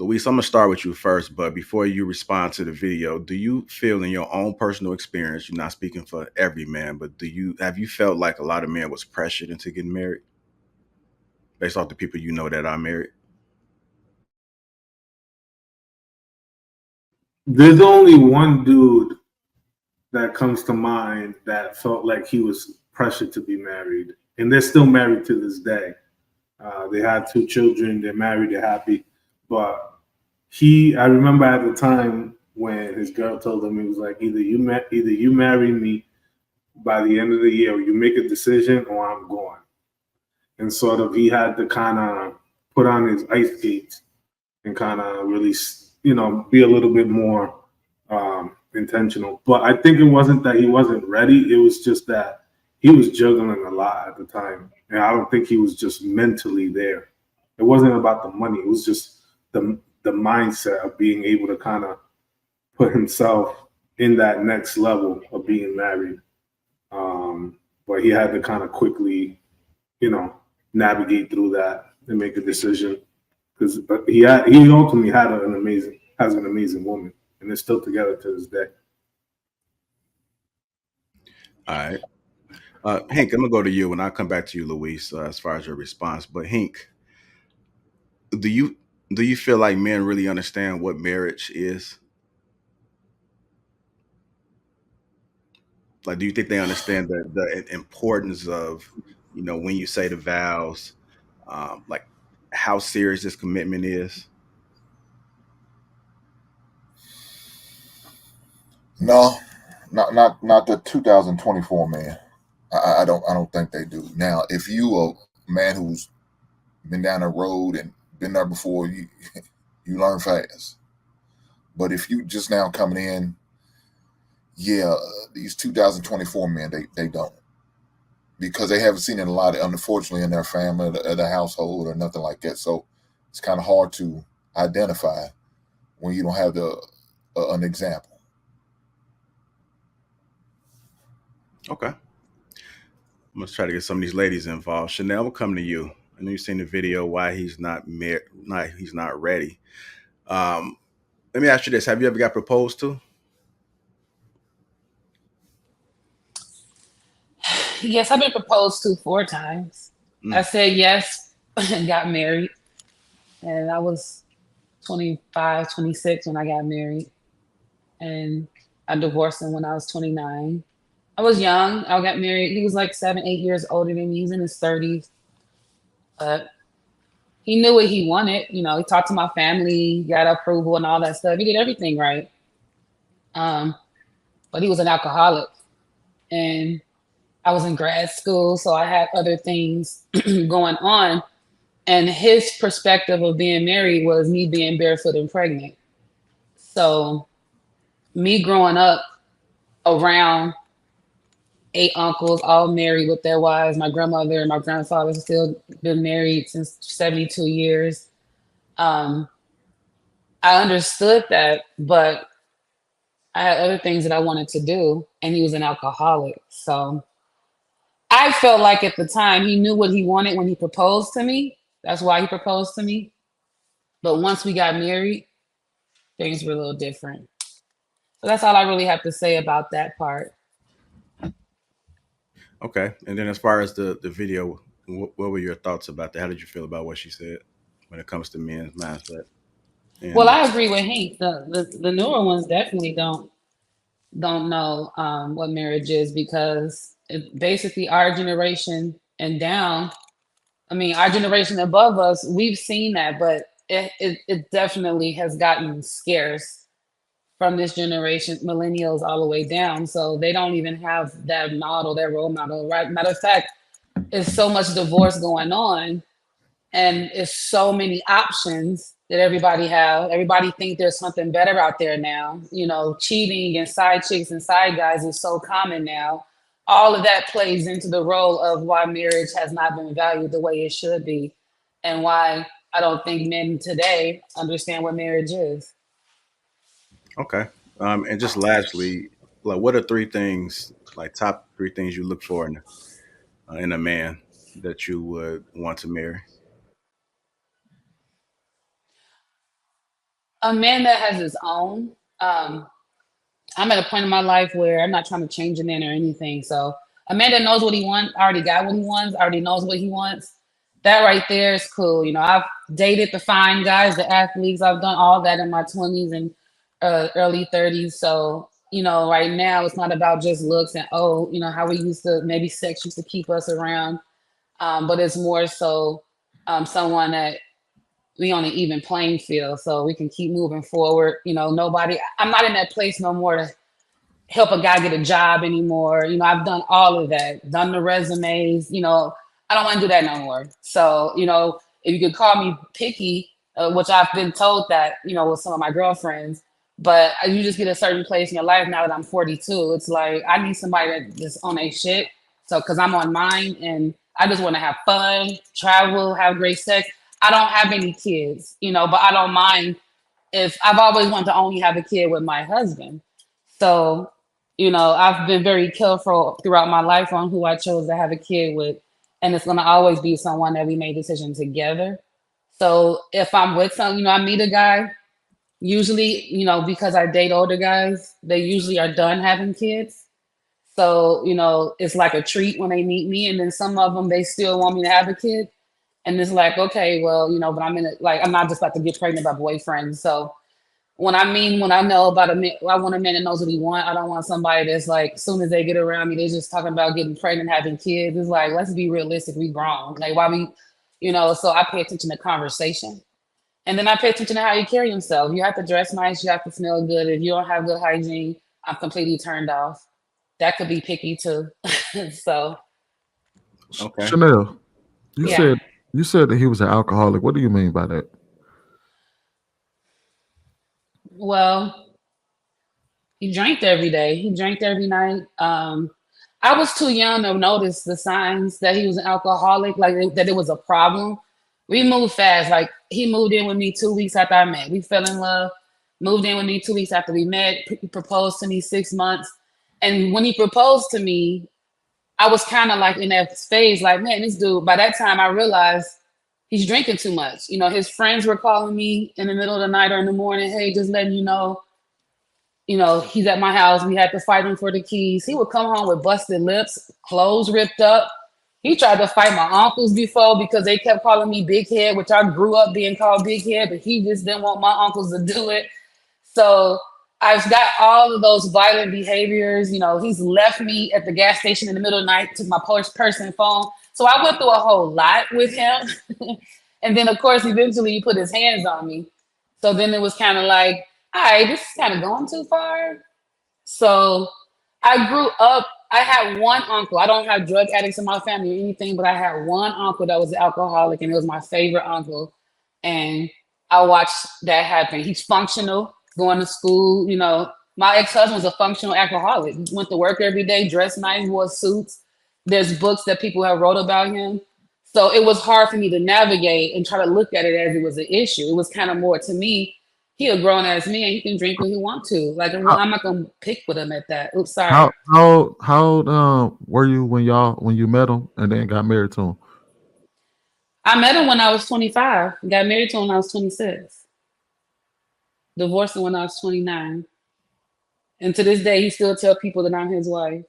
Luis, I'm gonna start with you first, but before you respond to the video, do you feel in your own personal experience, you're not speaking for every man, but have you felt like a lot of men was pressured into getting married based off the people you know that are married? There's only one dude that comes to mind that felt like he was pressured to be married, and they're still married to this day. They had two children. They're married. They're happy. But I remember at the time when his girl told him, he was like, either you marry me by the end of the year, or you make a decision, or I'm going. And sort of, he had to kind of put on his ice skates and kind of really, be a little bit more intentional. But I think it wasn't that he wasn't ready. It was just that he was juggling a lot at the time. And I don't think he was just mentally there. It wasn't about the money. It was just the mindset of being able to kind of put himself in that next level of being married. But he had to kind of quickly, you know, navigate through that and make a decision because he ultimately has an amazing woman, and they're still together to this day. All right. Hank, I'm gonna go to you and I'll come back to you, Luis, as far as your response. But Hank, do you do you feel like men really understand what marriage is? Like, do you think they understand the importance of, when you say the vows, like how serious this commitment is? No, not the 2024 man. I don't think they do. Now, if you a man who's been down the road and been there before, you learn fast. But if you just now coming in, yeah, these 2024 men, they don't, because they haven't seen it a lot, unfortunately, in their family, or their household, or nothing like that. So it's kind of hard to identify when you don't have an example. Okay. I'm gonna try to get some of these ladies involved. Chanel, we'll come to you. I know you've seen the video why he's he's not ready. Um, Let me ask you this: have you ever got proposed to? Yes, I've been proposed to 4 times. I Mm, said yes and got married. And I was 25, 26 when I got married. And I divorced him when I was 29. I was young. I got married. He was like 7, 8 years older than me. He's in his 30s. But he knew what he wanted. He talked to my family, got approval and all that stuff. He did everything right. Um, but he was an alcoholic. And I was in grad school, so I had other things going on. And his perspective of being married was me being barefoot and pregnant. So me growing up around 8 uncles, all married with their wives. My grandmother and my grandfather still been married since 72 years. Um, I understood that, but I had other things that I wanted to do, and he was an alcoholic. So I felt like at the time he knew what he wanted when he proposed to me. That's why he proposed to me. But once we got married, things were a little different. So that's all I really have to say about that part. okay. And then as far as the video, what were your thoughts about that? How did you feel about what she said when it comes to men's mindset? Well, And I agree with Hank. The newer ones definitely don't know what marriage is because basically our generation and down. I mean, our generation above us, we've seen that, but it definitely has gotten scarce from this generation, millennials all the way down. So they don't even have that model, that role model, right? Matter of fact, there's so much divorce going on and it's so many options that everybody think there's something better out there now. Cheating and side chicks and side guys is so common now. All of that plays into the role of why marriage has not been valued the way it should be, and why I don't think men today understand what marriage is. okay. And just lastly, like, what are three things, like top three things you look for in a man that you would want to marry? A man that has his own. I'm at a point in my life where I'm not trying to change a man or anything. So a man that knows what he wants, already got what he wants, already knows what he wants. That right there is cool. You know, I've dated the fine guys, the athletes. I've done all that in my 20s and early 30s. So, you know, right now it's not about just looks and, oh, you know, how we used to, maybe sex used to keep us around. But it's more so someone that we on an even playing field so we can keep moving forward. You know, I'm not in that place no more to help a guy get a job anymore. You know, I've done all of that, done the resumes. You know, I don't want to do that no more. So, you know, if you could call me picky, which I've been told that, you know, with some of my girlfriends, but you just get a certain place in your life now that I'm 42. It's like I need somebody that just on a shit. So, because I'm on mine and I just want to have fun, travel, have great sex. I don't have any kids, you know, but I don't mind if I've always wanted to only have a kid with my husband. So, you know, I've been very careful throughout my life on who I chose to have a kid with. And it's going to always be someone that we made decisions together. So if I'm with some, you know, I meet a guy, usually, you know, because I date older guys, they usually are done having kids. So, you know, it's like a treat when they meet me. And then some of them, they still want me to have a kid. And it's like, okay, well, you know, but I'm not just about to get pregnant by boyfriends. So when I know about a man, I want a man that knows what he wants. I don't want somebody that's like, as soon as they get around me, they're just talking about getting pregnant, having kids. It's like, let's be realistic. We grown. Like, why we, you know, so I pay attention to conversation. And then I pay attention to how you carry yourself. You have to dress nice. You have to smell good. If you don't have good hygiene, I'm completely turned off. That could be picky too. So, Okay. Chanel, you yeah. said you said that he was an alcoholic. What do you mean by that? Well, he drank every day. He drank every night. I was too young to notice the signs that he was an alcoholic, like that it was a problem. We moved fast. Like he moved in with me 2 weeks after I met. We fell in love. Moved in with me 2 weeks after we met. He proposed to me 6 months. And when he proposed to me, I was kind of like in that phase, like, man, this dude. By that time, I realized he's drinking too much. You know, his friends were calling me in the middle of the night or in the morning. Hey, just letting you know, he's at my house. We had to fight him for the keys. He would come home with busted lips, clothes ripped up. He tried to fight my uncles before because they kept calling me big head, which I grew up being called big head, but he just didn't want my uncles to do it. So I've got all of those violent behaviors. You know, he's left me at the gas station in the middle of the night, took my purse and phone. So I went through a whole lot with him. And then, of course, eventually he put his hands on me. So then it was kind of like, all right, this is kind of going too far. So I grew up, I had one uncle. I don't have drug addicts in my family or anything, but I had one uncle that was an alcoholic, and it was my favorite uncle. And I watched that happen. He's functional, going to school. You know, my ex-husband was a functional alcoholic. He went to work every day, dressed nice, wore suits. There's books that people have wrote about him. So it was hard for me to navigate and try to look at it as it was an issue. It was kind of more to me, he a grown ass man. He can drink when he want to. Like I'm How not gonna pick with him at that. Oops, sorry. how old were you when you met him and then got married to him? I met him when I was 25. Got married to him when I was 26. Divorced him when I was 29. And to this day, he still tell people that I'm his wife.